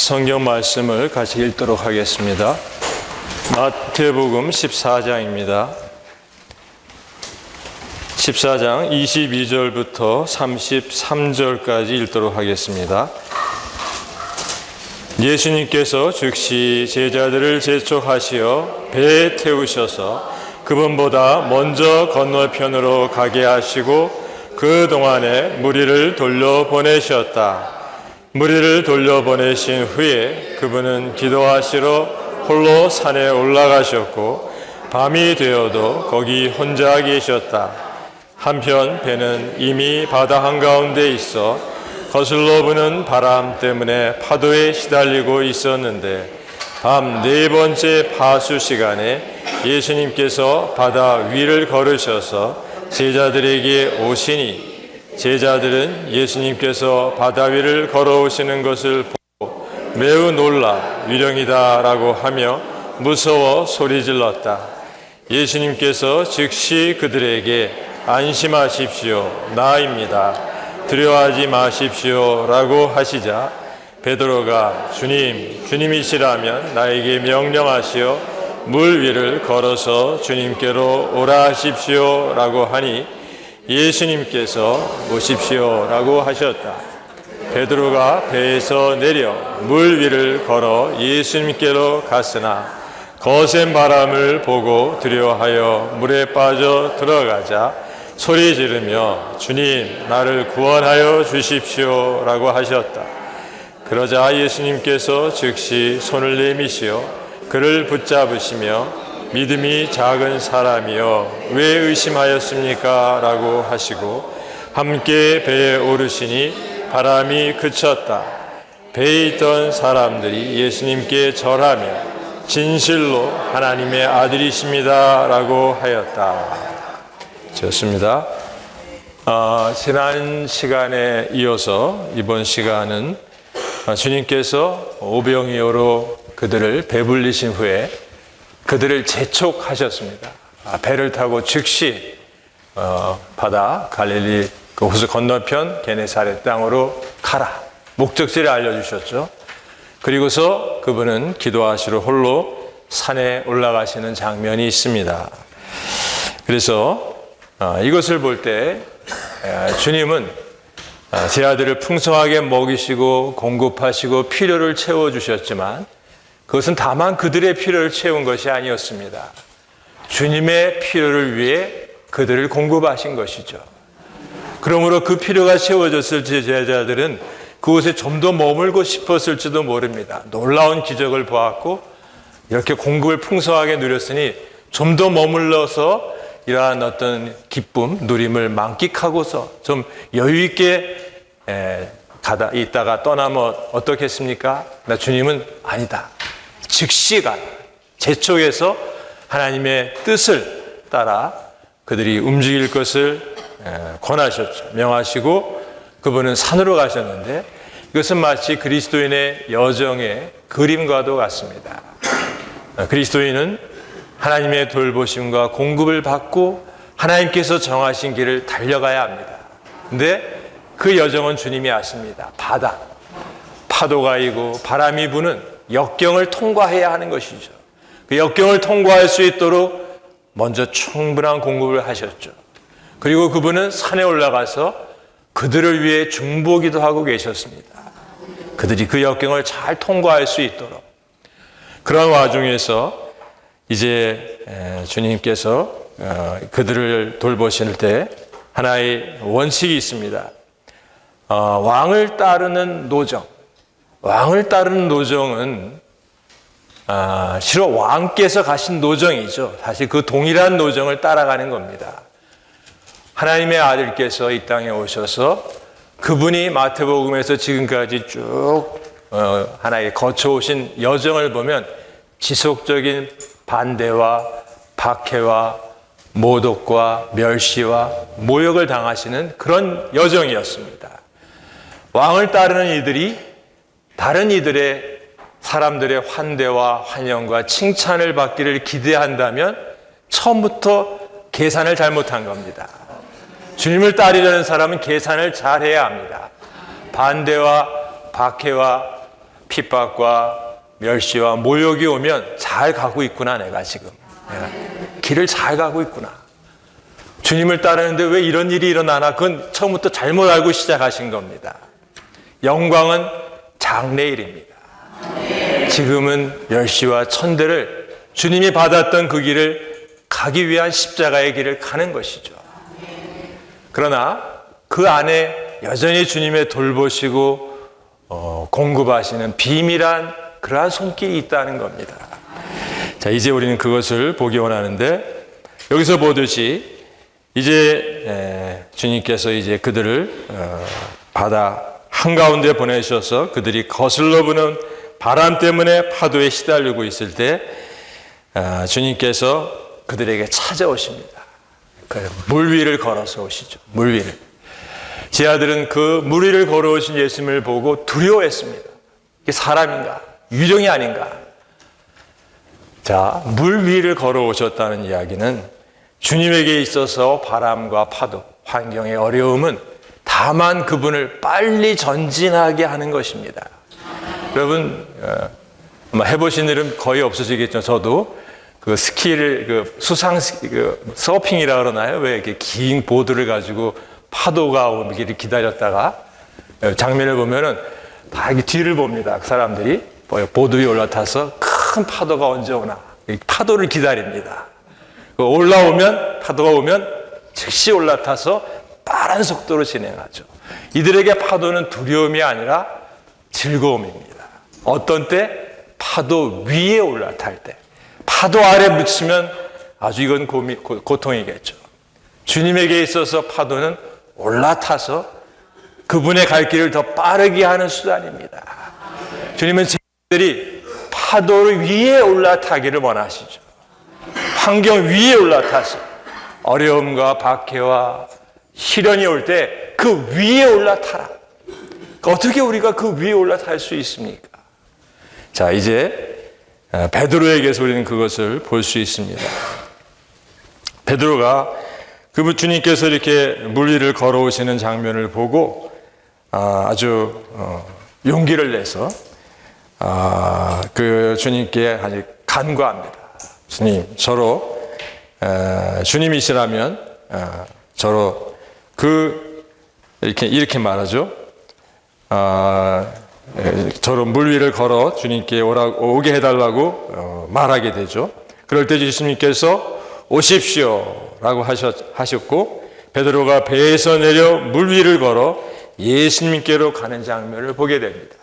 성경 말씀을 같이 읽도록 하겠습니다. 마태복음 14장입니다. 14장 22절부터 33절까지 읽도록 하겠습니다. 예수님께서 즉시 제자들을 재촉하시어 배에 태우셔서 그분보다 먼저 건너편으로 가게 하시고 그 동안에 무리를 돌려보내셨다. 무리를 돌려보내신 후에 그분은 기도하시러 홀로 산에 올라가셨고 밤이 되어도 거기 혼자 계셨다. 한편 배는 이미 바다 한가운데 있어 거슬러 부는 바람 때문에 파도에 시달리고 있었는데 밤 네 번째 파수 시간에 예수님께서 바다 위를 걸으셔서 제자들에게 오시니 제자들은 예수님께서 바다 위를 걸어오시는 것을 보고 매우 놀라 유령이다라고 하며 무서워 소리질렀다. 예수님께서 즉시 그들에게 안심하십시오. 나입니다. 두려워하지 마십시오. 라고 하시자 베드로가 주님이시라면 나에게 명령하시어 물 위를 걸어서 주님께로 오라 하십시오. 라고 하니 예수님께서 오십시오. 라고 하셨다. 베드로가 배에서 내려 물 위를 걸어 예수님께로 갔으나 거센 바람을 보고 두려워하여 물에 빠져 들어가자 소리 지르며 주님 나를 구원하여 주십시오. 라고 하셨다. 그러자 예수님께서 즉시 손을 내미시어 그를 붙잡으시며 믿음이 작은 사람이여 왜 의심하였습니까? 라고 하시고 함께 배에 오르시니 바람이 그쳤다. 배에 있던 사람들이 예수님께 절하며 진실로 하나님의 아들이십니다. 라고 하였다. 좋습니다. 지난 시간에 이어서 이번 시간은 주님께서 오병이어로 그들을 배불리신 후에 그들을 재촉하셨습니다. 배를 타고 즉시 바다 갈릴리 그 호수 건너편 게네사렛 땅으로 가라. 목적지를 알려주셨죠. 그리고서 그분은 기도하시러 홀로 산에 올라가시는 장면이 있습니다. 그래서 이것을 볼 때 주님은 제 아들을 풍성하게 먹이시고 공급하시고 필요를 채워주셨지만 그것은 다만 그들의 필요를 채운 것이 아니었습니다. 주님의 필요를 위해 그들을 공급하신 것이죠. 그러므로 그 필요가 채워졌을 때 제자들은 그곳에 좀 더 머물고 싶었을지도 모릅니다. 놀라운 기적을 보았고 이렇게 공급을 풍성하게 누렸으니 좀 더 머물러서 이러한 어떤 기쁨, 누림을 만끽하고서 좀 여유 있게 있다가 떠나면 어떻겠습니까? 나 주님은 아니다. 즉시가 재촉에서 하나님의 뜻을 따라 그들이 움직일 것을 권하셨죠. 명하시고 그분은 산으로 가셨는데 이것은 마치 그리스도인의 여정의 그림과도 같습니다. 그리스도인은 하나님의 돌보심과 공급을 받고 하나님께서 정하신 길을 달려가야 합니다. 근데 그 여정은 주님이 아십니다. 바다, 파도가 이고 바람이 부는 역경을 통과해야 하는 것이죠. 그 역경을 통과할 수 있도록 먼저 충분한 공급을 하셨죠. 그리고 그분은 산에 올라가서 그들을 위해 중보기도 하고 계셨습니다. 그들이 그 역경을 잘 통과할 수 있도록. 그런 와중에서 이제 주님께서 그들을 돌보실 때 하나의 원칙이 있습니다. 왕을 따르는 노정. 왕을 따르는 노정은 실로 왕께서 가신 노정이죠. 사실 그 동일한 노정을 따라가는 겁니다. 하나님의 아들께서 이 땅에 오셔서 그분이 마태복음에서 지금까지 쭉 하나의 거쳐오신 여정을 보면 지속적인 반대와 박해와 모독과 멸시와 모욕을 당하시는 그런 여정이었습니다. 왕을 따르는 이들이 다른 이들의 사람들의 환대와 환영과 칭찬을 받기를 기대한다면 처음부터 계산을 잘못한 겁니다. 주님을 따르려는 사람은 계산을 잘해야 합니다. 반대와 박해와 핍박과 멸시와 모욕이 오면 잘 가고 있구나. 내가 지금 길을 잘 가고 있구나. 주님을 따르는데 왜 이런 일이 일어나나? 그건 처음부터 잘못 알고 시작하신 겁니다. 영광은 장래일입니다. 지금은 멸시와 천대를 주님이 받았던 그 길을 가기 위한 십자가의 길을 가는 것이죠. 그러나 그 안에 여전히 주님의 돌보시고 공급하시는 비밀한 그러한 손길이 있다는 겁니다. 자, 이제 우리는 그것을 보기 원하는데, 여기서 보듯이 이제 주님께서 이제 그들을 바다 한가운데 보내셔서 그들이 거슬러 부는 바람 때문에 파도에 시달리고 있을 때 주님께서 그들에게 찾아오십니다. 물 위를 걸어서 오시죠. 물 위를. 제 아들은 그 물 위를 걸어오신 예수님을 보고 두려워했습니다. 이게 사람인가? 유령이 아닌가? 자, 물 위를 걸어오셨다는 이야기는 주님에게 있어서 바람과 파도, 환경의 어려움은 다만 그분을 빨리 전진하게 하는 것입니다. 여러분, 해보신 일은 거의 없으시겠죠. 저도 그 스키를, 서핑이라 그러나요? 왜 이렇게 긴 보드를 가지고 파도가 오기를 기다렸다가 장면을 보면은 다 이렇게 뒤를 봅니다. 그 사람들이 보드 위에 올라타서 큰 파도가 언제 오나. 파도를 기다립니다. 파도가 오면 즉시 올라타서 빠른 속도로 진행하죠. 이들에게 파도는 두려움이 아니라 즐거움입니다. 어떤 때? 파도 위에 올라탈 때. 파도 아래 묻히면 아주 이건 고통이겠죠. 주님에게 있어서 파도는 올라타서 그분의 갈 길을 더 빠르게 하는 수단입니다. 주님은 제자들이 파도를 위에 올라타기를 원하시죠. 환경 위에 올라타서 어려움과 박해와 시련이 올 때 그 위에 올라타라. 어떻게 우리가 그 위에 올라탈 수 있습니까? 자, 이제 베드로에게서 우리는 그것을 볼 수 있습니다. 베드로가 그 주님께서 이렇게 물 위를 걸어오시는 장면을 보고 아주 용기를 내서 그 주님께 아주 간구합니다. 주님, 저로 주님이시라면 저로 이렇게 말하죠. 저로 물 위를 걸어 주님께 오게 해달라고 말하게 되죠. 그럴 때 예수님께서 오십시오라고 하셨고, 베드로가 배에서 내려 물 위를 걸어 예수님께로 가는 장면을 보게 됩니다.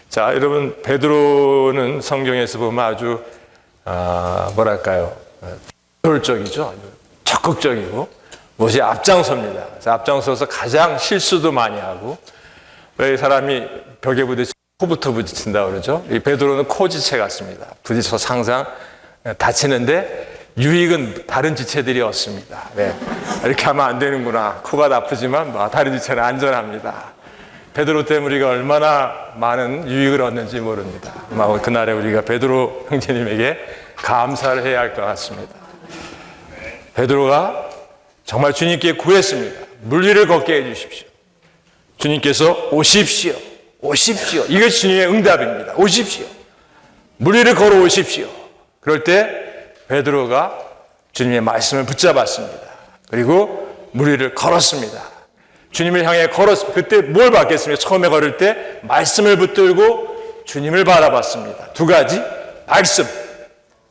자, 여러분, 베드로는 성경에서 보면 아주 효율적이죠. 적극적이고 무엇이 앞장섭니다. 앞장서서 가장 실수도 많이 하고, 왜 사람이 벽에 부딪히면 코부터 부딪힌다 그러죠. 이 베드로는 코 지체 같습니다. 부딪혀서 항상 다치는데 유익은 다른 지체들이 없습니다. 네. 이렇게 하면 안 되는구나. 코가 나쁘지만 다른 지체는 안전합니다. 베드로 때문에 우리가 얼마나 많은 유익을 얻는지 모릅니다. 그날에 우리가 베드로 형제님에게 감사를 해야 할 것 같습니다. 베드로가 정말 주님께 구했습니다. 물 위를 걷게 해주십시오. 주님께서 오십시오. 오십시오. 이것이 주님의 응답입니다. 오십시오. 물 위를 걸어오십시오. 그럴 때 베드로가 주님의 말씀을 붙잡았습니다. 그리고 물 위를 걸었습니다. 주님을 향해 걸었습니다. 그때 뭘 받겠습니까? 처음에 걸을 때 말씀을 붙들고 주님을 바라봤습니다. 두 가지. 말씀.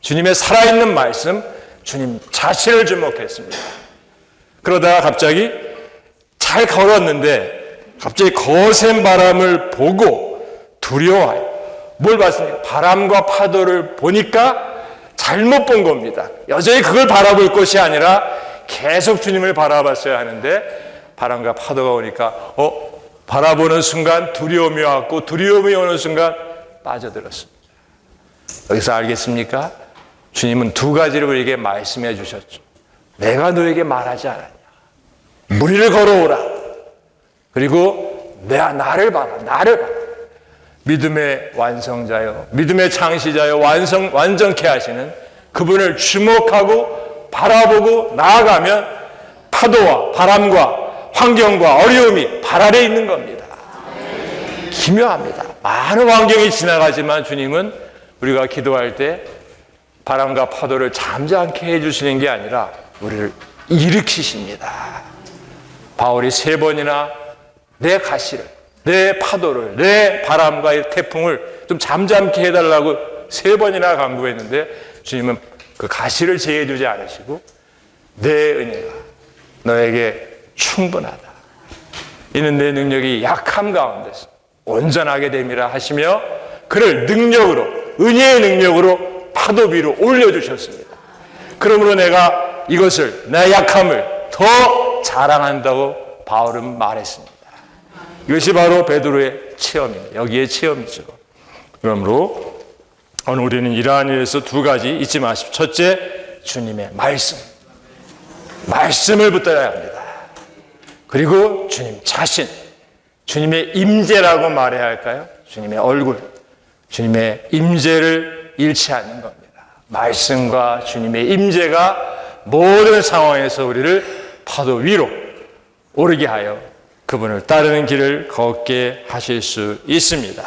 주님의 살아있는 말씀. 주님 자신을 주목했습니다. 그러다가 갑자기 잘 걸었는데 갑자기 거센 바람을 보고 두려워해요. 뭘 봤습니까? 바람과 파도를 보니까 잘못 본 겁니다. 여전히 그걸 바라볼 것이 아니라 계속 주님을 바라봤어야 하는데 바람과 파도가 오니까 바라보는 순간 두려움이 왔고 두려움이 오는 순간 빠져들었습니다. 여기서 알겠습니까? 주님은 두 가지를 우리에게 말씀해 주셨죠. 내가 너에게 말하지 않았냐. 물 위를 걸어오라. 그리고 나를 봐라. 나를 봐라. 믿음의 완성자요, 믿음의 창시자요, 완전케 하시는 그분을 주목하고 바라보고 나아가면 파도와 바람과 환경과 어려움이 발 아래 있는 겁니다. 기묘합니다. 많은 환경이 지나가지만 주님은 우리가 기도할 때 바람과 파도를 잠잠케 해주시는 게 아니라 우리를 일으키십니다. 바울이 3번이나 내 가시를, 내 파도를, 내 바람과 태풍을 좀 잠잠케 해달라고 3번이나 간구했는데 주님은 그 가시를 제해 주지 않으시고 내 은혜가 너에게 충분하다. 이는 내 능력이 약함 가운데서 온전하게 됨이라 하시며 그를 능력으로, 은혜의 능력으로 파도 위로 올려주셨습니다. 그러므로 내가 이것을, 내 약함을 더 자랑한다고 바울은 말했습니다. 이것이 바로 베드로의 체험입니다. 여기에 체험이죠. 그러므로 오늘 우리는 이러한 일에서 2가지 잊지 마십시오. 첫째, 주님의 말씀. 말씀을 붙들어야 합니다. 그리고 주님 자신, 주님의 임재라고 말해야 할까요? 주님의 얼굴, 주님의 임재를 잃지 않는 겁니다. 말씀과 주님의 임재가 모든 상황에서 우리를 파도 위로 오르게 하여 그분을 따르는 길을 걷게 하실 수 있습니다.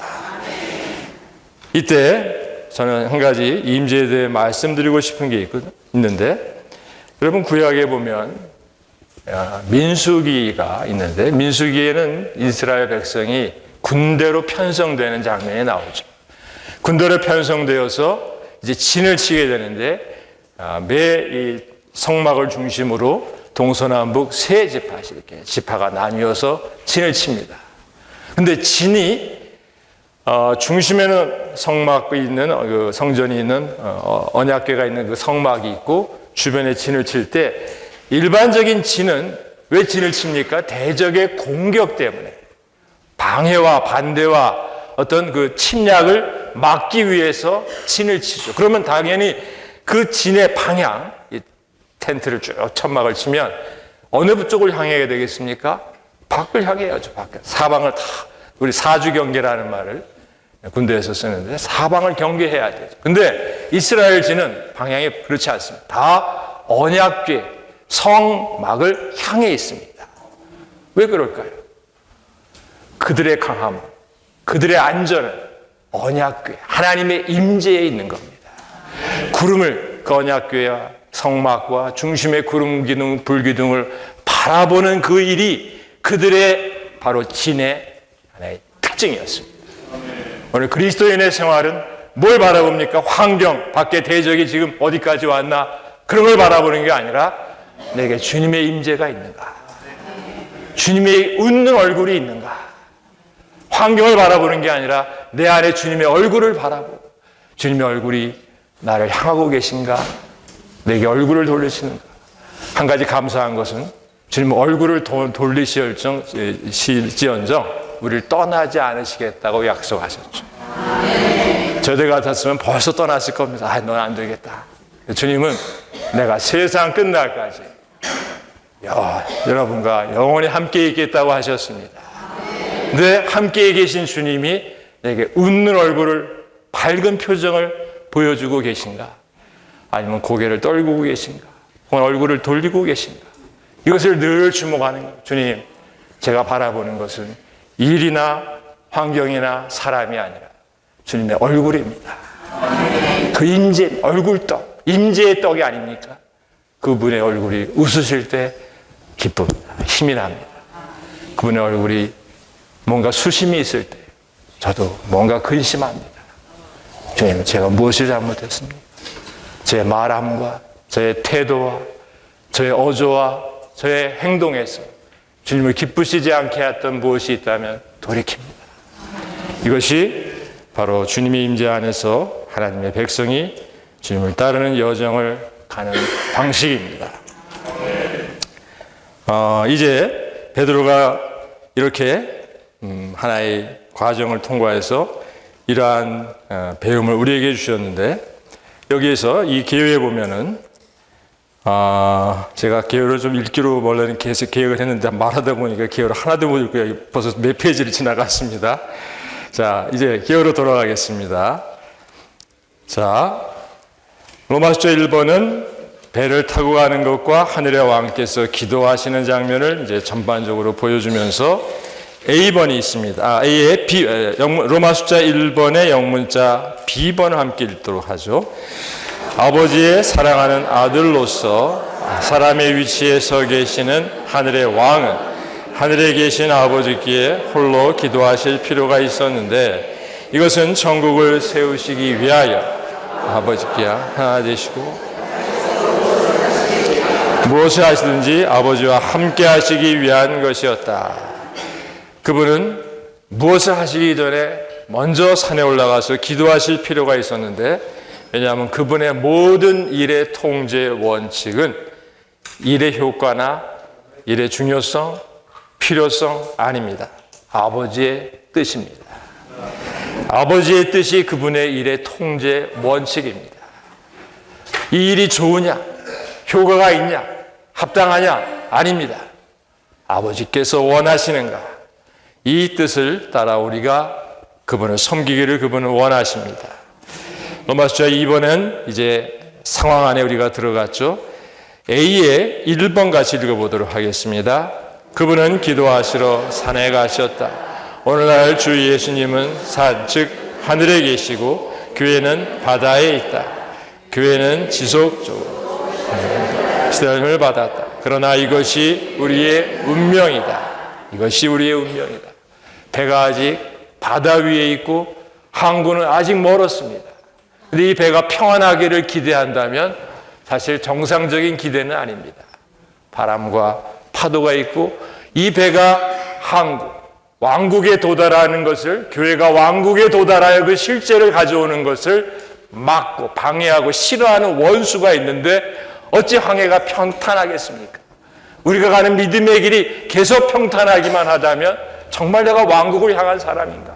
이때 저는 한 가지 임재에 대해 말씀드리고 싶은 게 있는데, 여러분 구약에 보면 민수기가 있는데, 민수기에는 이스라엘 백성이 군대로 편성되는 장면이 나오죠. 군대로 편성되어서 이제 진을 치게 되는데, 매 이 성막을 중심으로 동서남북 3지파씩 이렇게 지파가 나뉘어서 진을 칩니다. 근데 진이 중심에는 성막이 있는 그 성전이 있는 언약궤가 있는 그 성막이 있고 주변에 진을 칠 때 일반적인 진은 왜 진을 칩니까? 대적의 공격 때문에 방해와 반대와 어떤 그 침략을 막기 위해서 진을 치죠. 그러면 당연히 그 진의 방향, 이 텐트를 쭉 천막을 치면 어느 쪽을 향하게 되겠습니까? 밖을 향해야죠. 밖. 사방을 다, 우리 사주 경계라는 말을 군대에서 쓰는데 사방을 경계해야 되죠. 근데 이스라엘 진은 방향이 그렇지 않습니다. 다 언약궤, 성막을 향해 있습니다. 왜 그럴까요? 그들의 강함, 그들의 안전은 언약궤, 하나님의 임재에 있는 겁니다. 구름을, 그 언약궤와 성막과 중심의 구름 기둥, 불 기둥을 바라보는 그 일이 그들의 바로 진의 하나의 특징이었습니다. 오늘 그리스도인의 생활은 뭘 바라봅니까? 환경, 밖에 대적이 지금 어디까지 왔나? 그런 걸 바라보는 게 아니라 내게 주님의 임재가 있는가? 주님의 웃는 얼굴이 있는가? 환경을 바라보는 게 아니라 내 안에 주님의 얼굴을 바라보고 주님의 얼굴이 나를 향하고 계신가? 내게 얼굴을 돌리시는가? 한 가지 감사한 것은 주님 얼굴을 돌리시을지언정 우리를 떠나지 않으시겠다고 약속하셨죠. 저들 같았으면 벌써 떠났을 겁니다. 넌 안 되겠다. 주님은 내가 세상 끝날까지 여러분과 영원히 함께 있겠다고 하셨습니다. 근데 함께 계신 주님이 내게 웃는 얼굴을, 밝은 표정을 보여주고 계신가? 아니면 고개를 떨구고 계신가? 혹은 얼굴을 돌리고 계신가? 이것을 늘 주목하는 거예요. 주님, 제가 바라보는 것은 일이나 환경이나 사람이 아니라 주님의 얼굴입니다. 그 임재, 얼굴떡, 임재의 떡이 아닙니까? 그분의 얼굴이 웃으실 때 기쁩니다. 힘이 납니다. 그분의 얼굴이 뭔가 수심이 있을 때 저도 뭔가 근심합니다. 주님, 제가 무엇을 잘못했습니까? 제 말함과 저의 태도와 저의 어조와 저의 행동에서 주님을 기쁘시지 않게 했던 무엇이 있다면 돌이킵니다. 이것이 바로 주님의 임재 안에서 하나님의 백성이 주님을 따르는 여정을 가는 방식입니다. 이제 베드로가 이렇게 하나의 과정을 통과해서 이러한 배움을 우리에게 주셨는데, 여기에서 이 계율에 보면은 제가 계율을 좀 읽기로 원래는 계속 계획을 했는데 말하다 보니까 계율을 하나도 못 읽고요. 벌써 몇 페이지를 지나갔습니다. 자, 이제 계율로 돌아가겠습니다. 자, 로마서 1번은 배를 타고 가는 것과 하늘의 왕께서 기도하시는 장면을 이제 전반적으로 보여주면서 A번이 있습니다. A의 로마 숫자 1번의 영문자 B번을 함께 읽도록 하죠. 아버지의 사랑하는 아들로서 사람의 위치에 서 계시는 하늘의 왕은 하늘에 계신 아버지께 홀로 기도하실 필요가 있었는데, 이것은 천국을 세우시기 위하여 아버지께 하나 되시고 무엇을 하시든지 아버지와 함께 하시기 위한 것이었다. 그분은 무엇을 하시기 전에 먼저 산에 올라가서 기도하실 필요가 있었는데, 왜냐하면 그분의 모든 일의 통제 원칙은 일의 효과나 일의 중요성, 필요성 아닙니다. 아버지의 뜻입니다. 아버지의 뜻이 그분의 일의 통제 원칙입니다. 이 일이 좋으냐, 효과가 있냐, 합당하냐? 아닙니다. 아버지께서 원하시는가? 이 뜻을 따라 우리가 그분을 섬기기를 그분은 원하십니다. 로마 숫자 2번은 이제 상황 안에 우리가 들어갔죠. A의 1번 같이 읽어보도록 하겠습니다. 그분은 기도하시러 산에 가셨다. 오늘날 주 예수님은 산, 즉 하늘에 계시고 교회는 바다에 있다. 교회는 지속적으로 시달림을 받았다. 그러나 이것이 우리의 운명이다. 이것이 우리의 운명이다. 배가 아직 바다 위에 있고 항구는 아직 멀었습니다. 그런데 이 배가 평안하기를 기대한다면 사실 정상적인 기대는 아닙니다. 바람과 파도가 있고 이 배가 항구, 왕국에 도달하는 것을, 교회가 왕국에 도달하여 그 실제를 가져오는 것을 막고 방해하고 싫어하는 원수가 있는데 어찌 항해가 평탄하겠습니까? 우리가 가는 믿음의 길이 계속 평탄하기만 하다면 정말 내가 왕국을 향한 사람인가?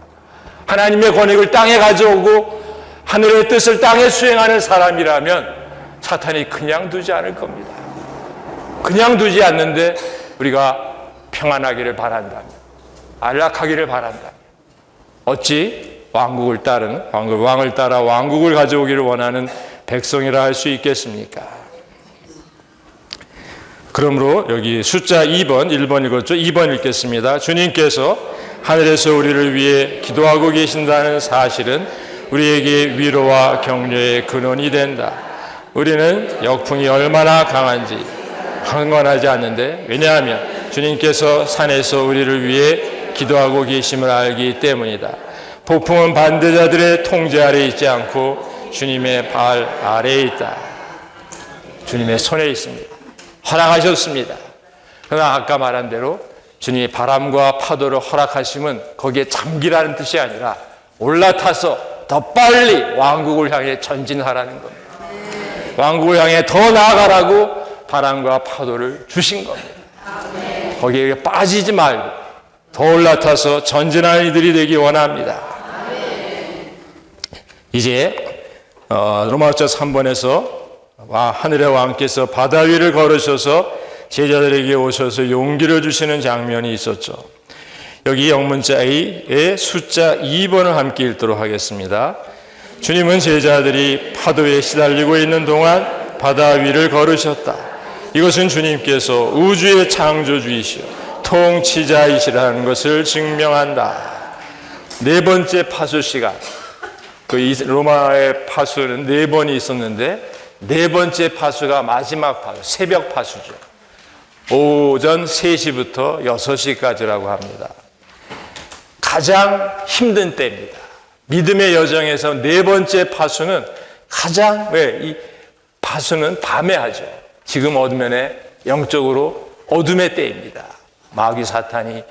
하나님의 권익을 땅에 가져오고 하늘의 뜻을 땅에 수행하는 사람이라면 사탄이 그냥 두지 않을 겁니다. 그냥 두지 않는데 우리가 평안하기를 바란다면, 안락하기를 바란다면 어찌 왕국을 따르는, 왕을 따라 왕국을 가져오기를 원하는 백성이라 할 수 있겠습니까? 그러므로 여기 숫자 2번, 1번 읽었죠? 2번 읽겠습니다. 주님께서 하늘에서 우리를 위해 기도하고 계신다는 사실은 우리에게 위로와 격려의 근원이 된다. 우리는 역풍이 얼마나 강한지 황건하지 않는데, 왜냐하면 주님께서 산에서 우리를 위해 기도하고 계심을 알기 때문이다. 폭풍은 반대자들의 통제 아래 있지 않고 주님의 발 아래에 있다. 주님의 손에 있습니다. 허락하셨습니다. 그러나 아까 말한 대로 주님이 바람과 파도를 허락하시면 거기에 잠기라는 뜻이 아니라 올라타서 더 빨리 왕국을 향해 전진하라는 겁니다. 왕국을 향해 더 나아가라고 바람과 파도를 주신 겁니다. 거기에 빠지지 말고 더 올라타서 전진하는 이들이 되기 원합니다. 이제 로마서 3번에서 하늘의 왕께서 바다 위를 걸으셔서 제자들에게 오셔서 용기를 주시는 장면이 있었죠. 여기 영문자 A의 숫자 2번을 함께 읽도록 하겠습니다. 주님은 제자들이 파도에 시달리고 있는 동안 바다 위를 걸으셨다. 이것은 주님께서 우주의 창조주이시오 통치자이시라는 것을 증명한다. 네 번째 파수 시간, 그 로마의 파수는 네 번이 있었는데 네 번째 파수가 마지막 파수, 새벽 파수죠. 오전 3시부터 6시까지라고 합니다. 가장 힘든 때입니다. 믿음의 여정에서 네 번째 파수는 가장, 이 파수는 밤에 하죠. 지금 어둠에 영적으로 어둠의 때입니다. 마귀 사탄이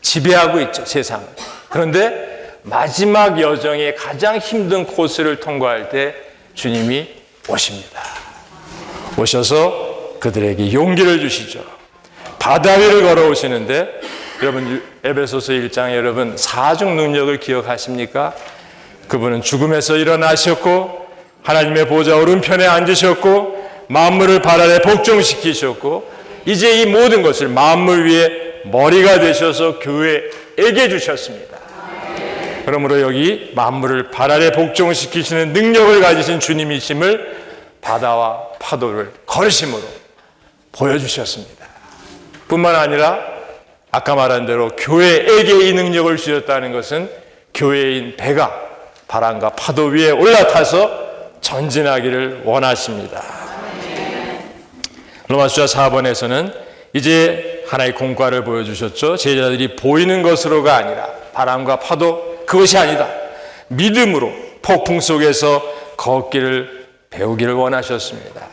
지배하고 있죠, 세상을. 그런데 마지막 여정의 가장 힘든 코스를 통과할 때 주님이 오십니다. 오셔서 그들에게 용기를 주시죠. 바다 위를 걸어오시는데, 여러분 에베소서 1장에 여러분 사중 능력을 기억하십니까? 그분은 죽음에서 일어나셨고 하나님의 보좌 오른편에 앉으셨고 만물을 발 아래 복종시키셨고 이제 이 모든 것을 만물 위에 머리가 되셔서 교회에게 주셨습니다. 그러므로 여기 만물을 발 아래 복종시키시는 능력을 가지신 주님이심을 바다와 파도를 걸으심으로 보여주셨습니다. 뿐만 아니라 아까 말한 대로 교회에게 이 능력을 주셨다는 것은 교회인 배가 바람과 파도 위에 올라타서 전진하기를 원하십니다. 로마서 4번에서는 이제 하나의 공과를 보여주셨죠. 제자들이 보이는 것으로가 아니라 바람과 파도 그것이 아니다. 믿음으로 폭풍 속에서 걷기를 배우기를 원하셨습니다.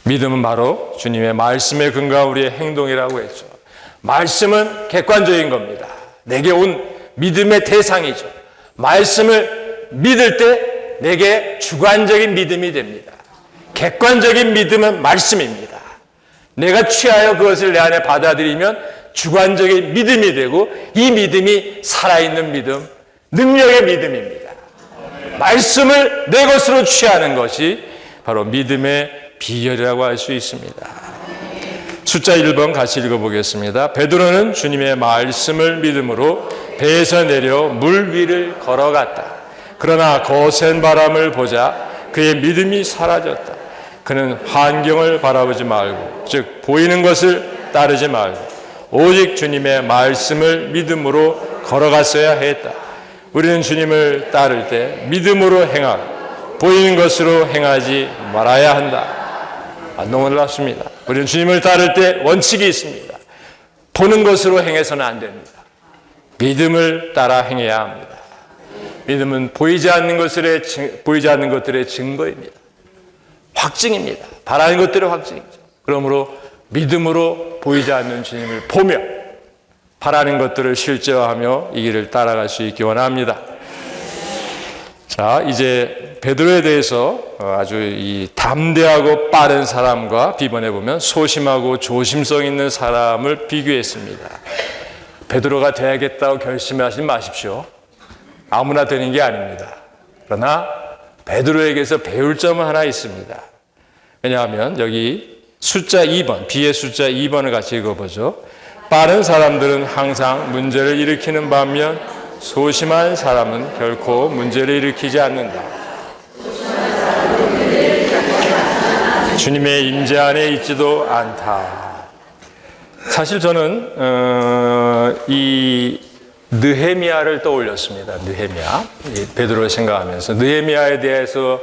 믿음은 바로 주님의 말씀에 근거한 우리의 행동이라고 했죠. 말씀은 객관적인 겁니다. 내게 온 믿음의 대상이죠. 말씀을 믿을 때 내게 주관적인 믿음이 됩니다. 객관적인 믿음은 말씀입니다. 내가 취하여 그것을 내 안에 받아들이면 주관적인 믿음이 되고 이 믿음이 살아있는 믿음, 능력의 믿음입니다. 말씀을 내 것으로 취하는 것이 바로 믿음의 비결이라고 할 수 있습니다. 숫자 1번 같이 읽어보겠습니다. 베드로는 주님의 말씀을 믿음으로 배에서 내려 물 위를 걸어갔다. 그러나 거센 바람을 보자 그의 믿음이 사라졌다. 그는 환경을 바라보지 말고 즉 보이는 것을 따르지 말고 오직 주님의 말씀을 믿음으로 걸어갔어야 했다. 우리는 주님을 따를 때 믿음으로 행하고 보이는 것으로 행하지 말아야 한다. 너무 놀랍습니다. 우리는 주님을 따를 때 원칙이 있습니다. 보는 것으로 행해서는 안 됩니다. 믿음을 따라 행해야 합니다. 믿음은 보이지 않는 것들의 증거입니다. 확증입니다. 바라는 것들의 확증이죠. 그러므로 믿음으로 보이지 않는 주님을 보며 바라는 것들을 실제화하며 이 길을 따라갈 수 있기 원합니다. 자, 이제 베드로에 대해서 아주 이 담대하고 빠른 사람과 비번해 보면 소심하고 조심성 있는 사람을 비교했습니다. 베드로가 돼야겠다고 결심하지 마십시오. 아무나 되는 게 아닙니다. 그러나 베드로에게서 배울 점은 하나 있습니다. 왜냐하면 여기 숫자 2번, B의 숫자 2번을 같이 읽어보죠. 빠른 사람들은 항상 문제를 일으키는 반면 소심한 사람은 결코 문제를 일으키지 않는다. 주님의 임재 안에 있지도 않다. 사실 저는 이 느헤미야를 떠올렸습니다. 느헤미야, 베드로를 생각하면서 느헤미야에 대해서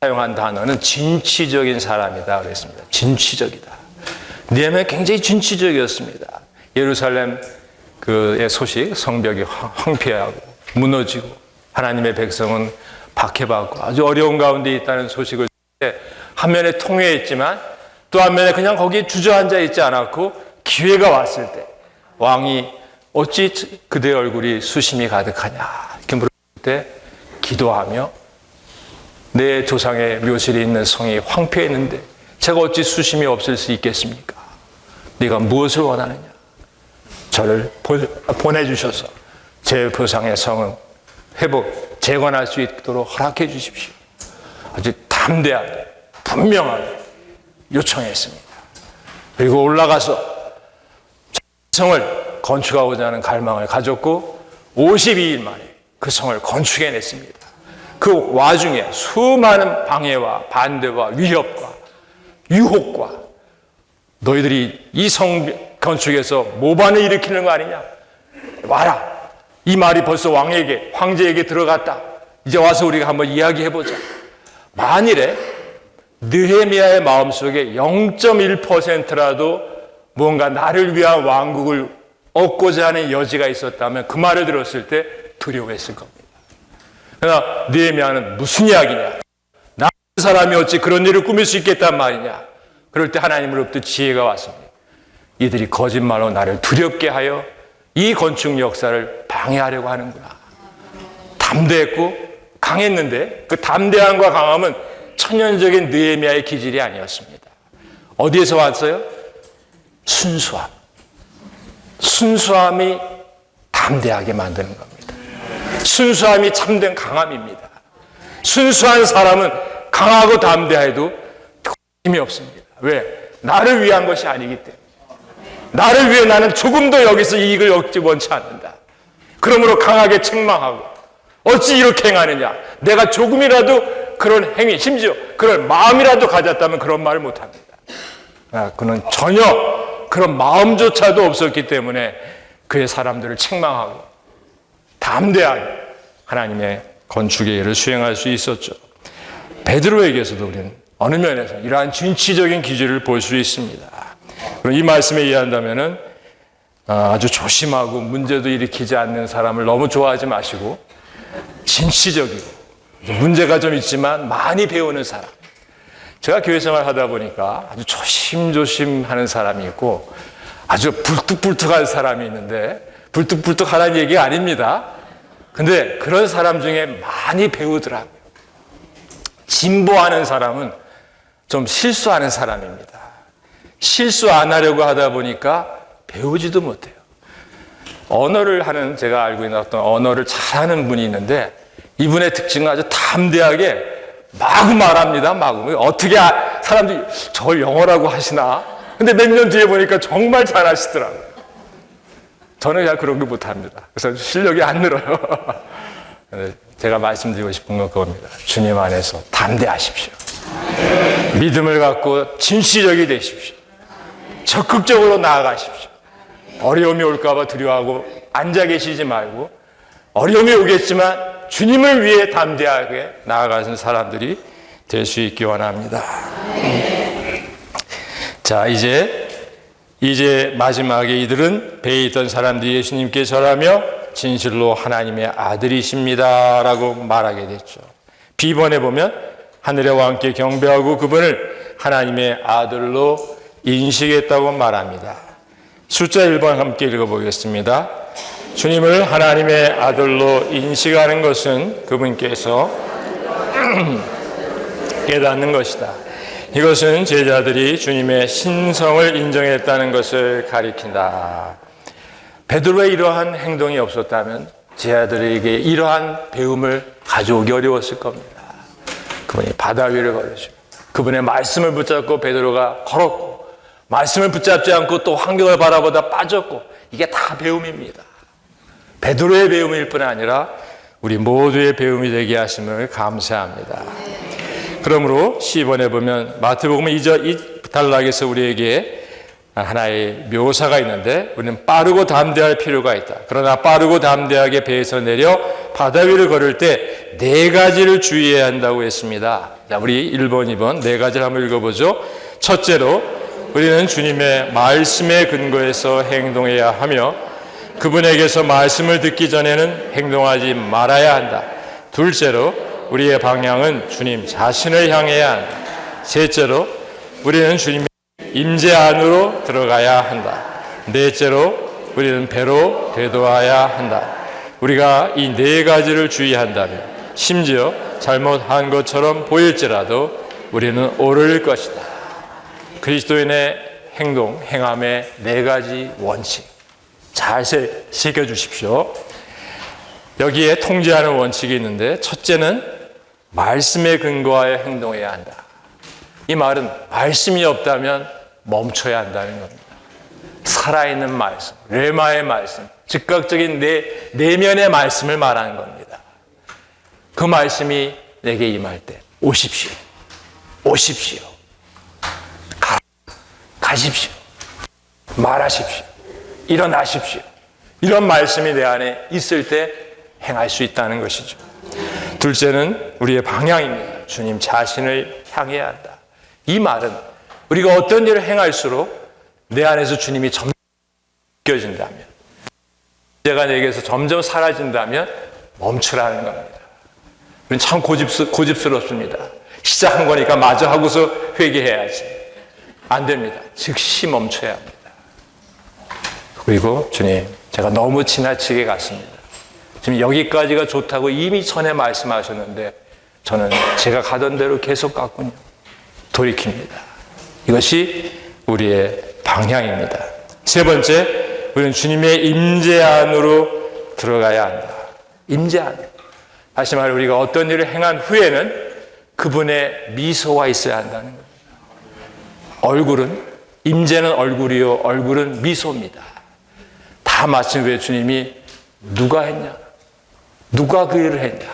사용한 단어는 진취적인 사람이다 그랬습니다. 진취적이다. 느헤미야 굉장히 진취적이었습니다. 예루살렘 그의 소식, 성벽이 황폐하고 무너지고 하나님의 백성은 박해받고 아주 어려운 가운데 있다는 소식을 한 면에 통회했지만 또 한 면에 그냥 거기에 주저앉아 있지 않았고 기회가 왔을 때 왕이 어찌 그대의 얼굴이 수심이 가득하냐 이렇게 물을 때 기도하며 내 조상의 묘실이 있는 성이 황폐했는데 제가 어찌 수심이 없을 수 있겠습니까? 네가 무엇을 원하느냐? 저를 보내주셔서 제 조상의 성은 재건할 수 있도록 허락해 주십시오. 아주 담대하게 분명하게 요청했습니다. 그리고 올라가서 성을 건축하고자 하는 갈망을 가졌고 52일 만에 그 성을 건축해냈습니다. 그 와중에 수많은 방해와 반대와 위협과 유혹과 너희들이 이 성 건축에서 모반을 일으키는 거 아니냐? 와라. 이 말이 벌써 황제에게 들어갔다. 이제 와서 우리가 한번 이야기해보자. 만일에 느헤미야의 마음속에 0.1%라도 뭔가 나를 위한 왕국을 얻고자 하는 여지가 있었다면 그 말을 들었을 때 두려워했을 겁니다. 그러나 느헤미야는 무슨 이야기냐? 나 사람이 어찌 그런 일을 꾸밀 수 있겠단 말이냐? 그럴 때 하나님으로부터 지혜가 왔습니다. 이들이 거짓말로 나를 두렵게 하여 이 건축 역사를 방해하려고 하는구나. 담대했고 강했는데 그 담대함과 강함은 천연적인 느헤미야의 기질이 아니었습니다. 어디에서 왔어요? 순수함. 순수함이 담대하게 만드는 겁니다. 순수함이 참된 강함입니다. 순수한 사람은 강하고 담대해도 힘이 없습니다. 왜? 나를 위한 것이 아니기 때문에. 나를 위해 나는 조금도 여기서 이익을 얻지 원치 않는다. 그러므로 강하게 책망하고 어찌 이렇게 행하느냐. 내가 조금이라도 그런 행위, 심지어 그런 마음이라도 가졌다면 그런 말을 못합니다. 그는 전혀 그런 마음조차도 없었기 때문에 그의 사람들을 책망하고 담대하게 하나님의 건축의 일을 수행할 수 있었죠. 베드로에게서도 우리는 어느 면에서 이러한 진취적인 기질을 볼 수 있습니다. 그럼 이 말씀에 의한다면은 아주 조심하고 문제도 일으키지 않는 사람을 너무 좋아하지 마시고 진취적이고 문제가 좀 있지만 많이 배우는 사람. 제가 교회 생활 하다 보니까 아주 조심조심 하는 사람이 있고 아주 불뚝불뚝한 사람이 있는데 불뚝불뚝하라는 얘기가 아닙니다. 근데 그런 사람 중에 많이 배우더라고요. 진보하는 사람은 좀 실수하는 사람입니다. 실수 안 하려고 하다 보니까 배우지도 못해요. 언어를 하는, 제가 알고 있는 어떤 언어를 잘하는 분이 있는데 이분의 특징은 아주 담대하게 마구 말합니다. 마구. 어떻게 사람들이 저걸 영어라고 하시나? 근데 몇 년 뒤에 보니까 정말 잘하시더라고요. 저는 그냥 그런 거 못합니다. 그래서 실력이 안 늘어요. 제가 말씀드리고 싶은 건 그겁니다. 주님 안에서 담대하십시오. 믿음을 갖고 진취적이 되십시오. 적극적으로 나아가십시오. 어려움이 올까봐 두려워하고 앉아 계시지 말고 어려움이 오겠지만 주님을 위해 담대하게 나아가는 사람들이 될 수 있기 원합니다. 자, 이제 마지막에 이들은 배에 있던 사람들이 예수님께 절하며 진실로 하나님의 아들이십니다 라고 말하게 됐죠. B번에 보면 하늘의 왕께 경배하고 그분을 하나님의 아들로 인식했다고 말합니다. 숫자 1번 함께 읽어보겠습니다. 주님을 하나님의 아들로 인식하는 것은 그분께서 깨닫는 것이다. 이것은 제자들이 주님의 신성을 인정했다는 것을 가리킨다. 베드로의 이러한 행동이 없었다면 제자들에게 이러한 배움을 가져오기 어려웠을 겁니다. 그분이 바다 위를 걸으시고 그분의 말씀을 붙잡고 베드로가 걸었고 말씀을 붙잡지 않고 또 환경을 바라보다 빠졌고 이게 다 배움입니다. 베드로의 배움일 뿐 아니라 우리 모두의 배움이 되게 하심을 감사합니다. 그러므로 10번에 보면 마태복음 이 단락에서 우리에게 하나의 묘사가 있는데 우리는 빠르고 담대할 필요가 있다. 그러나 빠르고 담대하게 배에서 내려 바다 위를 걸을 때 네 가지를 주의해야 한다고 했습니다. 자, 우리 1번, 2번 네 가지를 한번 읽어보죠. 첫째로 우리는 주님의 말씀에 근거해서 행동해야 하며 그분에게서 말씀을 듣기 전에는 행동하지 말아야 한다. 둘째로 우리의 방향은 주님 자신을 향해야 한다. 셋째로 우리는 주님의 임재 안으로 들어가야 한다. 넷째로 우리는 배로 되돌아야 한다. 우리가 이 네 가지를 주의한다면 심지어 잘못한 것처럼 보일지라도 우리는 옳을 것이다. 그리스도인의 행동, 행함의 네 가지 원칙 잘 새겨주십시오. 여기에 통제하는 원칙이 있는데 첫째는 말씀에 근거하여 행동해야 한다. 이 말은 말씀이 없다면 멈춰야 한다는 겁니다. 살아있는 말씀, 레마의 말씀, 즉각적인 내 내면의 말씀을 말하는 겁니다. 그 말씀이 내게 임할 때 오십시오. 오십시오. 가십시오. 말하십시오. 일어나십시오. 이런 말씀이 내 안에 있을 때 행할 수 있다는 것이죠. 둘째는 우리의 방향입니다. 주님 자신을 향해야 한다. 이 말은 우리가 어떤 일을 행할수록 내 안에서 주님이 점점 느껴진다면, 제가 내게서 점점 사라진다면 멈추라는 겁니다. 우리는 참 고집스럽습니다. 시작한 거니까 마저 하고서 회개해야지. 안 됩니다. 즉시 멈춰야 합니다. 그리고 주님, 제가 너무 지나치게 갔습니다. 지금 여기까지가 좋다고 이미 전에 말씀하셨는데 저는 제가 가던 대로 계속 갔군요. 돌이킵니다. 이것이 우리의 방향입니다. 세 번째, 우리는 주님의 임재 안으로 들어가야 한다. 임재 안. 다시 말해 우리가 어떤 일을 행한 후에는 그분의 미소가 있어야 한다는 겁니다. 얼굴은, 임재는 얼굴이요, 얼굴은 미소입니다. 다 마침 왜 주님이 누가 했냐? 누가 그 일을 했냐?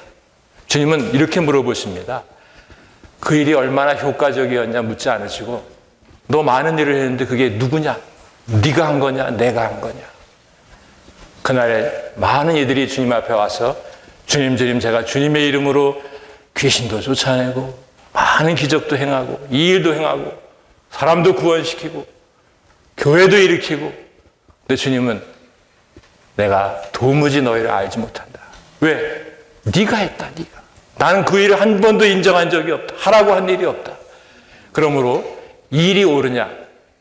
주님은 이렇게 물어보십니다. 그 일이 얼마나 효과적이었냐 묻지 않으시고 너 많은 일을 했는데 그게 누구냐? 네가 한 거냐, 내가 한 거냐. 그날에 많은 이들이 주님 앞에 와서 주님 제가 주님의 이름으로 귀신도 쫓아내고 많은 기적도 행하고 이 일도 행하고 사람도 구원시키고 교회도 일으키고, 근데 주님은 내가 도무지 너희를 알지 못한다. 왜? 네가 했다. 네가. 나는 그 일을 한 번도 인정한 적이 없다. 하라고 한 일이 없다. 그러므로 이 일이 옳으냐,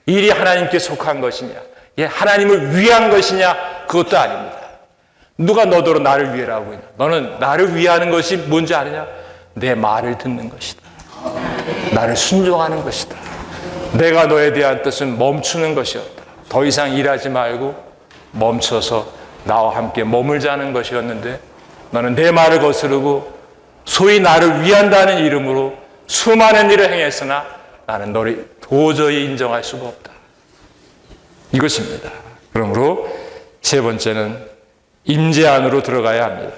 이 일이 하나님께 속한 것이냐, 하나님을 위한 것이냐, 그것도 아닙니다. 누가 너더러 나를 위해라고 했냐. 너는 나를 위하는 것이 뭔지 아느냐? 내 말을 듣는 것이다. 나를 순종하는 것이다. 내가 너에 대한 뜻은 멈추는 것이었다. 더 이상 일하지 말고 멈춰서 나와 함께 머물자는 것이었는데, 너는 내 말을 거스르고 소위 나를 위한다는 이름으로 수많은 일을 행했으나 나는 너를 도저히 인정할 수가 없다. 이것입니다. 그러므로 세 번째는 임재 안으로 들어가야 합니다.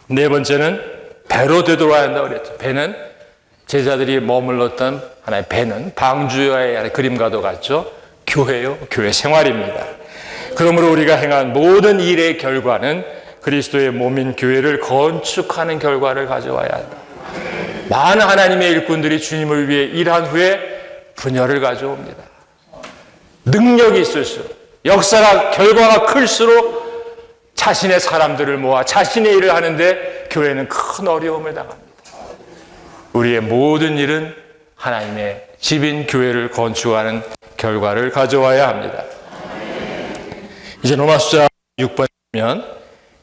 네 번째는 배로 되돌아야 한다고 그랬죠. 배는 제자들이 머물렀던 하나의 배는 방주의 그림과도 같죠. 교회요, 교회 생활입니다. 그러므로 우리가 행한 모든 일의 결과는 그리스도의 몸인 교회를 건축하는 결과를 가져와야 한다. 많은 하나님의 일꾼들이 주님을 위해 일한 후에 분열을 가져옵니다. 능력이 있을수록, 역사가, 결과가 클수록 자신의 사람들을 모아 자신의 일을 하는데 교회는 큰 어려움을 당합니다. 우리의 모든 일은 하나님의 집인 교회를 건축하는 결과를 가져와야 합니다. 이제 로마서 6번이면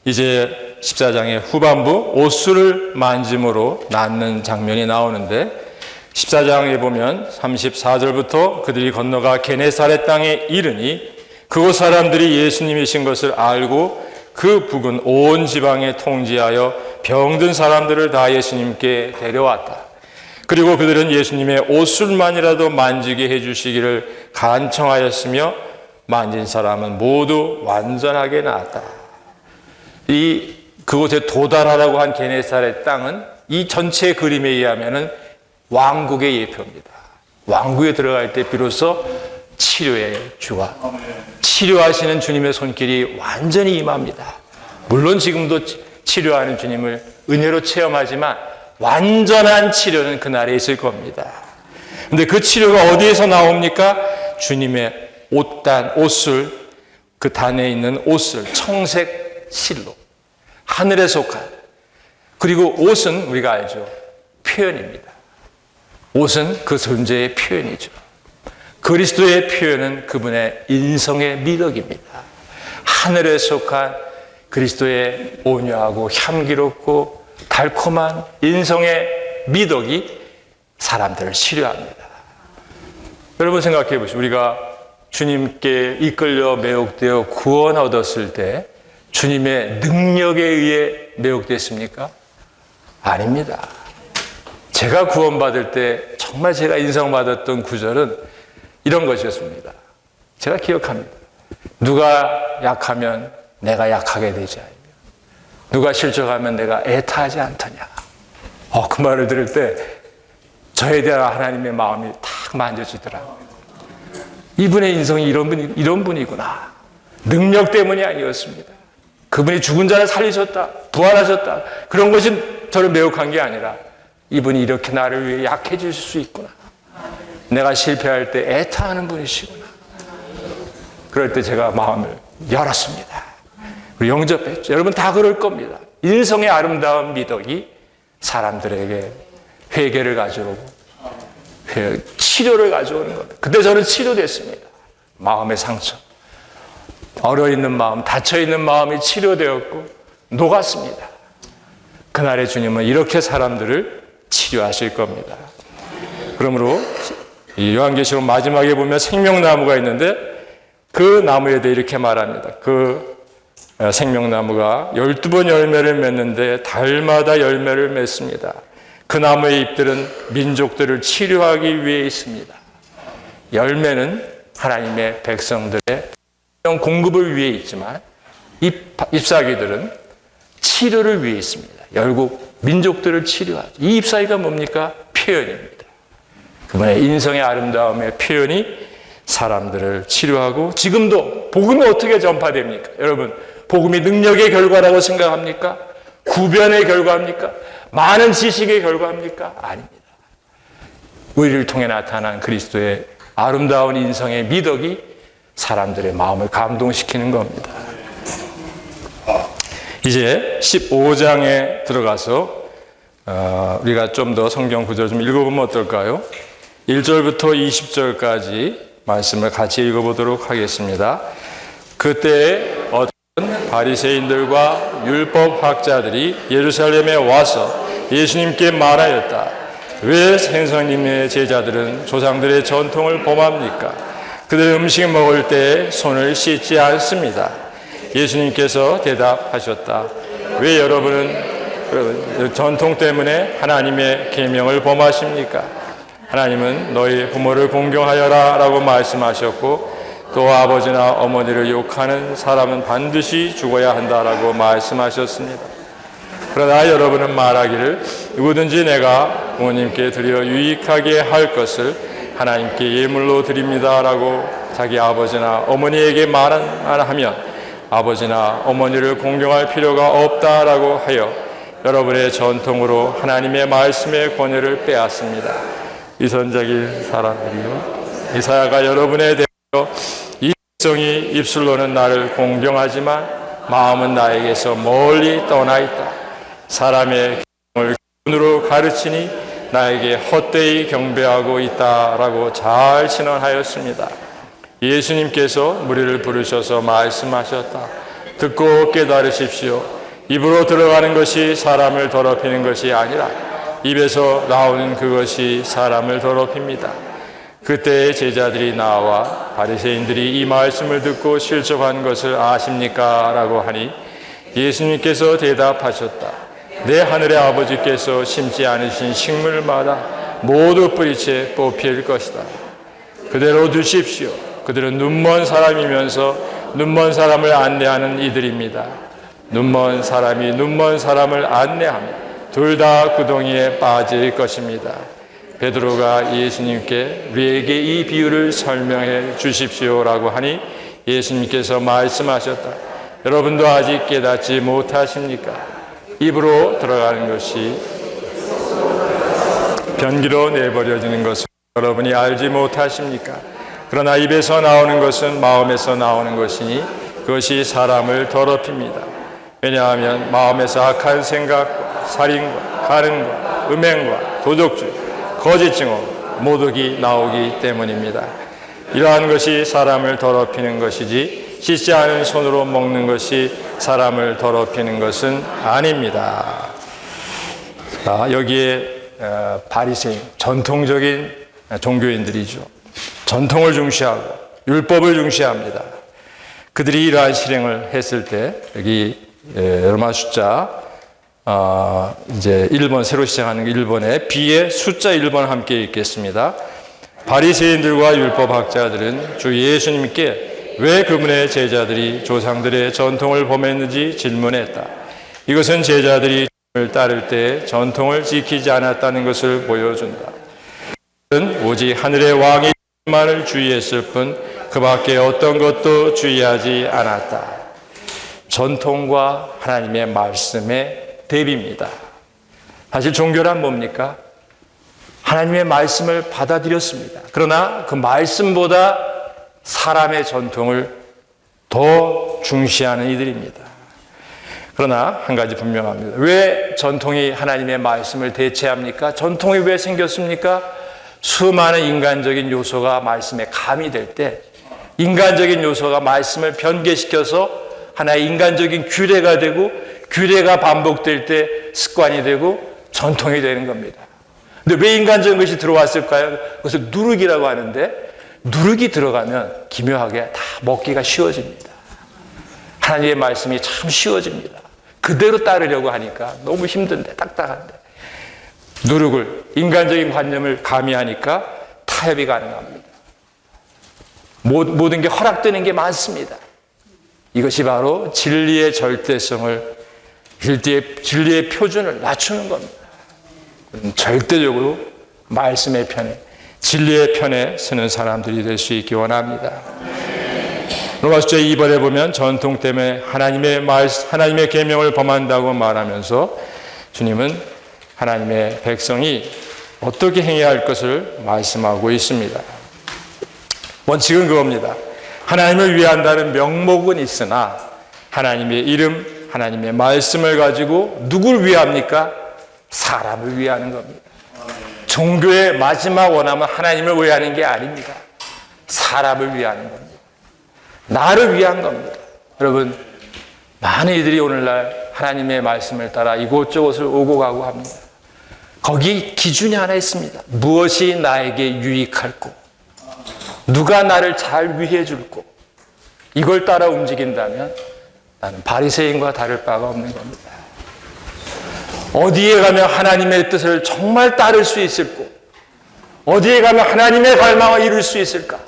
이제 14장의 후반부 옷수를 만짐으로 낫는 장면이 나오는데, 14장에 보면 34절부터 그들이 건너가 게네사렛 땅에 이르니 그곳 사람들이 예수님이신 것을 알고 그 북은 온 지방에 통지하여 병든 사람들을 다 예수님께 데려왔다. 그리고 그들은 예수님의 옷술만이라도 만지게 해주시기를 간청하였으며 만진 사람은 모두 완전하게 나았다. 그곳에 도달하라고 한 게네사렛 땅은 이 전체 그림에 의하면 왕국의 예표입니다. 왕국에 들어갈 때 비로소 치료의 주와 치료하시는 주님의 손길이 완전히 임합니다. 물론 지금도 치료하는 주님을 은혜로 체험하지만 완전한 치료는 그날에 있을 겁니다. 그런데 그 치료가 어디에서 나옵니까? 주님의 옷술, 그 단에 있는 옷술, 청색 실로, 하늘에 속한. 그리고 옷은 우리가 알죠. 표현입니다. 옷은 그 존재의 표현이죠. 그리스도의 표현은 그분의 인성의 미덕입니다. 하늘에 속한 그리스도의 온유하고 향기롭고 달콤한 인성의 미덕이 사람들을 치료합니다. 여러분 생각해 보시죠. 우리가 주님께 이끌려 매혹되어 구원 얻었을 때 주님의 능력에 의해 매혹됐습니까? 아닙니다. 제가 구원받을 때 정말 제가 인정받았던 구절은 이런 것이었습니다. 제가 기억합니다. 누가 약하면 내가 약하게 되지 않으며 누가 실족하면 내가 애타하지 않더냐. 그 말을 들을 때 저에 대한 하나님의 마음이 탁 만져지더라고요. 이분의 인성이 이런 분이구나. 능력 때문이 아니었습니다. 그분이 죽은 자를 살리셨다, 부활하셨다, 그런 것이 저를 매혹한 게 아니라 이분이 이렇게 나를 위해 약해질 수 있구나. 내가 실패할 때 애타하는 분이시구나. 그럴 때 제가 마음을 열었습니다. 그리고 영접했죠. 여러분 다 그럴 겁니다. 인성의 아름다운 미덕이 사람들에게 회개를 가져오고 치료를 가져오는 겁니다. 그때 저는 치료됐습니다. 마음의 상처, 얼어있는 마음, 닫혀있는 마음이 치료되었고 녹았습니다. 그날의 주님은 이렇게 사람들을 치료하실 겁니다. 그러므로 이 요한계시록 마지막에 보면 생명나무가 있는데 그 나무에 대해 이렇게 말합니다. 그 생명나무가 12번 열매를 맺는데 달마다 열매를 맺습니다. 그 나무의 잎들은 민족들을 치료하기 위해 있습니다. 열매는 하나님의 백성들의 공급을 위해 있지만 잎사귀들은 치료를 위해 있습니다. 결국 민족들을 치료하죠. 이 잎사귀가 뭡니까? 표현입니다. 그분의 인성의 아름다움의 표현이 사람들을 치료하고, 지금도 복음이 어떻게 전파됩니까? 여러분, 복음이 능력의 결과라고 생각합니까? 구변의 결과입니까? 많은 지식의 결과입니까? 아닙니다. 우리를 통해 나타난 그리스도의 아름다운 인성의 미덕이 사람들의 마음을 감동시키는 겁니다. 이제 15장에 들어가서 우리가 좀 더 성경 구절 좀 읽어보면 어떨까요? 1절부터 20절까지 말씀을 같이 읽어보도록 하겠습니다. 그때 어떤 바리새인들과 율법학자들이 예루살렘에 와서 예수님께 말하였다. 왜 선생님의 제자들은 조상들의 전통을 범합니까? 그들 음식 먹을 때 손을 씻지 않습니다. 예수님께서 대답하셨다. 왜 여러분은 전통 때문에 하나님의 계명을 범하십니까? 하나님은 너희 부모를 공경하여라 라고 말씀하셨고, 또 아버지나 어머니를 욕하는 사람은 반드시 죽어야 한다라고 말씀하셨습니다. 그러나 여러분은 말하기를 누구든지 내가 부모님께 드려 유익하게 할 것을 하나님께 예물로 드립니다라고 자기 아버지나 어머니에게 말하면 아버지나 어머니를 공경할 필요가 없다라고 하여 여러분의 전통으로 하나님의 말씀의 권위를 빼앗습니다. 이선적인 사람들이요, 이사야가 여러분에 대하여 이 백성이 입술로는 나를 공경하지만 마음은 나에게서 멀리 떠나 있다. 사람의 경을 기준으로 가르치니 나에게 헛되이 경배하고 있다라고 잘 신원하였습니다. 예수님께서 무리를 부르셔서 말씀하셨다. 듣고 깨달으십시오. 입으로 들어가는 것이 사람을 더럽히는 것이 아니라 입에서 나오는 그것이 사람을 더럽힙니다. 그때 제자들이 나와 바리새인들이 이 말씀을 듣고 실족한 것을 아십니까? 라고 하니 예수님께서 대답하셨다. 내 하늘의 아버지께서 심지 않으신 식물마다 모두 뿌리채 뽑힐 것이다. 그대로 두십시오. 그들은 눈먼 사람이면서 눈먼 사람을 안내하는 이들입니다. 눈먼 사람이 눈먼 사람을 안내하면 둘 다 구덩이에 빠질 것입니다. 베드로가 예수님께 우리에게 이 비유를 설명해 주십시오라고 하니 예수님께서 말씀하셨다. 여러분도 아직 깨닫지 못하십니까? 입으로 들어가는 것이 변기로 내버려지는 것을 여러분이 알지 못하십니까? 그러나 입에서 나오는 것은 마음에서 나오는 것이니 그것이 사람을 더럽힙니다. 왜냐하면 마음에서 악한 생각과 살인과 간음과 음행과 도둑질, 거짓 증언, 모독이 나오기 때문입니다. 이러한 것이 사람을 더럽히는 것이지 씻지 않은 손으로 먹는 것이 사람을 더럽히는 것은 아닙니다. 자, 여기에 바리새인, 전통적인 종교인들이죠. 전통을 중시하고 율법을 중시합니다. 그들이 이러한 실행을 했을 때 여기 로마 숫자 이제 1번 새로 시작하는 1번에 B에 숫자 1번 함께 읽겠습니다. 바리새인들과 율법학자들은 주 예수님께 왜 그분의 제자들이 조상들의 전통을 범했는지 질문했다. 이것은 제자들이 주님을 따를 때 전통을 지키지 않았다는 것을 보여준다. 그들은 오직 하늘의 왕이 만을 주의했을 뿐 그 밖에 어떤 것도 주의하지 않았다. 전통과 하나님의 말씀의 대비입니다. 사실 종교란 뭡니까? 하나님의 말씀을 받아들였습니다. 그러나 그 말씀보다 사람의 전통을 더 중시하는 이들입니다. 그러나 한 가지 분명합니다. 왜 전통이 하나님의 말씀을 대체합니까? 전통이 왜 생겼습니까? 수많은 인간적인 요소가 말씀에 가미될 때 인간적인 요소가 말씀을 변개시켜서 하나의 인간적인 규례가 되고 규례가 반복될 때 습관이 되고 전통이 되는 겁니다. 근데 왜 인간적인 것이 들어왔을까요? 그것을 누룩이라고 하는데 누룩이 들어가면 기묘하게 다 먹기가 쉬워집니다. 하나님의 말씀이 참 쉬워집니다. 그대로 따르려고 하니까 너무 힘든데 딱딱한데 누룩을 인간적인 관념을 가미하니까 타협이 가능합니다. 모든 게 허락되는 게 많습니다. 이것이 바로 진리의 절대성을 진리의 표준을 낮추는 겁니다. 절대적으로 말씀의 편에 진리의 편에 서는 사람들이 될 수 있기 원합니다. 로마서 2번에 보면 전통 때문에 하나님의 계명을 범한다고 말하면서 주님은 하나님의 백성이 어떻게 행해야 할 것을 말씀하고 있습니다. 원칙은 그겁니다. 하나님을 위한다는 명목은 있으나 하나님의 이름, 하나님의 말씀을 가지고 누구를 위합니까? 사람을 위하는 겁니다. 종교의 마지막 원함은 하나님을 위하는 게 아닙니다. 사람을 위하는 겁니다. 나를 위한 겁니다. 여러분, 많은 이들이 오늘날 하나님의 말씀을 따라 이곳저곳을 오고 가고 합니다. 거기 기준이 하나 있습니다. 무엇이 나에게 유익할꼬, 누가 나를 잘 위해 줄꼬, 이걸 따라 움직인다면 나는 바리새인과 다를 바가 없는 겁니다. 어디에 가면 하나님의 뜻을 정말 따를 수 있을꼬, 어디에 가면 하나님의 갈망을 이룰 수 있을까?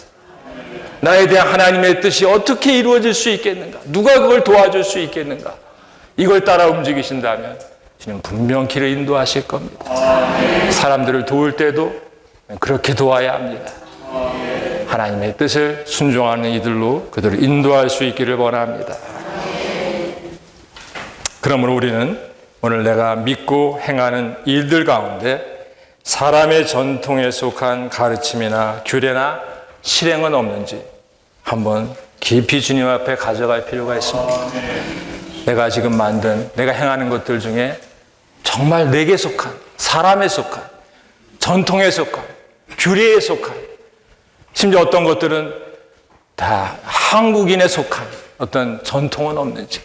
나에 대한 하나님의 뜻이 어떻게 이루어질 수 있겠는가? 누가 그걸 도와줄 수 있겠는가? 이걸 따라 움직이신다면 주님 분명 길을 인도하실 겁니다. 사람들을 도울 때도 그렇게 도와야 합니다. 하나님의 뜻을 순종하는 이들로 그들을 인도할 수 있기를 원합니다. 그러므로 우리는 오늘 내가 믿고 행하는 일들 가운데 사람의 전통에 속한 가르침이나 규례나 실행은 없는지 한번 깊이 주님 앞에 가져갈 필요가 있습니다. 내가 지금 만든, 내가 행하는 것들 중에 정말 내게 속한, 사람에 속한, 전통에 속한, 규례에 속한, 심지어 어떤 것들은 다 한국인에 속한 어떤 전통은 없는지,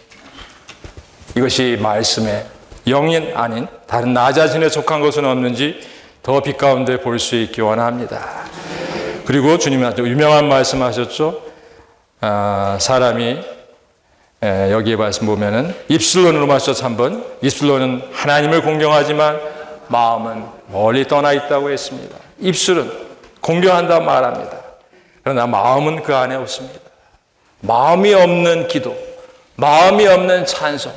이것이 말씀에 영인 아닌 다른 나 자신에 속한 것은 없는지 더 빛 가운데 볼 수 있기 원합니다. 그리고 주님이 아주 유명한 말씀하셨죠. 사람이 여기에 말씀 보면은 입술로는 마셔서 한번 입술로는 하나님을 공경하지만 마음은 멀리 떠나 있다고 했습니다. 입술은 공경한다 말합니다. 그러나 마음은 그 안에 없습니다. 마음이 없는 기도, 마음이 없는 찬송,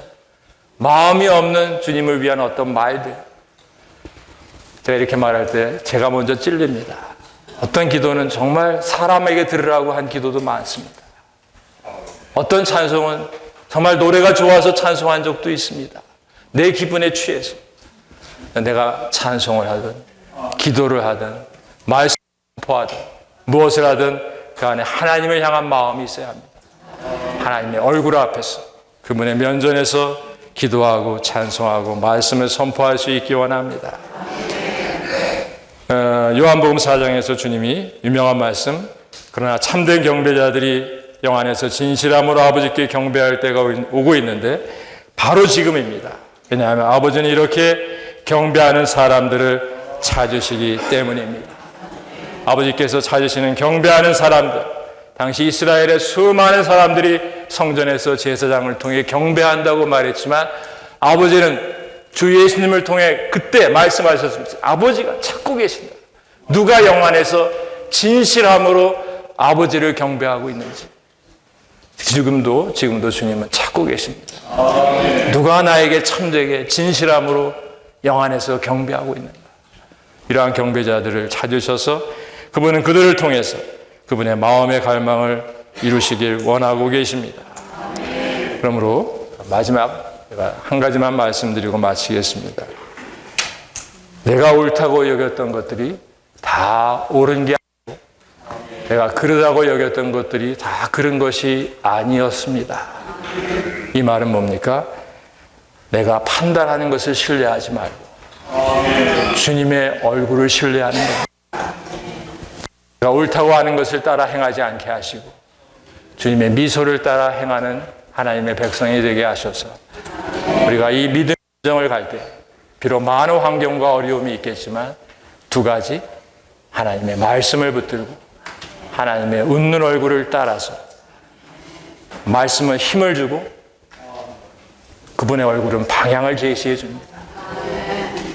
마음이 없는 주님을 위한 어떤 말들, 제가 이렇게 말할 때 제가 먼저 찔립니다. 어떤 기도는 정말 사람에게 들으라고 한 기도도 많습니다. 어떤 찬송은 정말 노래가 좋아서 찬송한 적도 있습니다. 내 기분에 취해서 내가 찬송을 하든 기도를 하든 말씀을 선포하든 무엇을 하든 그 안에 하나님을 향한 마음이 있어야 합니다. 하나님의 얼굴 앞에서 그분의 면전에서 기도하고 찬송하고 말씀을 선포할 수 있기 원합니다. 요한복음 4장에서 주님이 유명한 말씀, 그러나 참된 경배자들이 영 안에서 진실함으로 아버지께 경배할 때가 오고 있는데 바로 지금입니다. 왜냐하면 아버지는 이렇게 경배하는 사람들을 찾으시기 때문입니다. 아버지께서 찾으시는 경배하는 사람들, 당시 이스라엘의 수많은 사람들이 성전에서 제사장을 통해 경배한다고 말했지만 아버지는 주 예수님을 통해 그때 말씀하셨습니다. 아버지가 찾고 계신다. 누가 영 안에서 진실함으로 아버지를 경배하고 있는지. 지금도 주님은 찾고 계십니다. 누가 나에게 참되게 진실함으로 영 안에서 경배하고 있는가. 이러한 경배자들을 찾으셔서 그분은 그들을 통해서 그분의 마음의 갈망을 이루시길 원하고 계십니다. 그러므로 마지막 제가 한 가지만 말씀드리고 마치겠습니다. 내가 옳다고 여겼던 것들이 다 옳은 게 아니고 내가 그러다고 여겼던 것들이 다 그런 것이 아니었습니다. 이 말은 뭡니까? 내가 판단하는 것을 신뢰하지 말고 주님의 얼굴을 신뢰하는 겁니다. 내가 옳다고 하는 것을 따라 행하지 않게 하시고 주님의 미소를 따라 행하는 하나님의 백성이 되게 하셔서 우리가 이 믿음의 여정을 갈 때 비록 많은 환경과 어려움이 있겠지만 두 가지, 하나님의 말씀을 붙들고 하나님의 웃는 얼굴을 따라서 말씀은 힘을 주고 그분의 얼굴은 방향을 제시해 줍니다.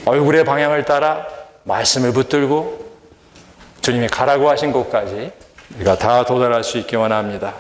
얼굴의 방향을 따라 말씀을 붙들고 주님이 가라고 하신 곳까지 우리가 다 도달할 수 있기 원합니다.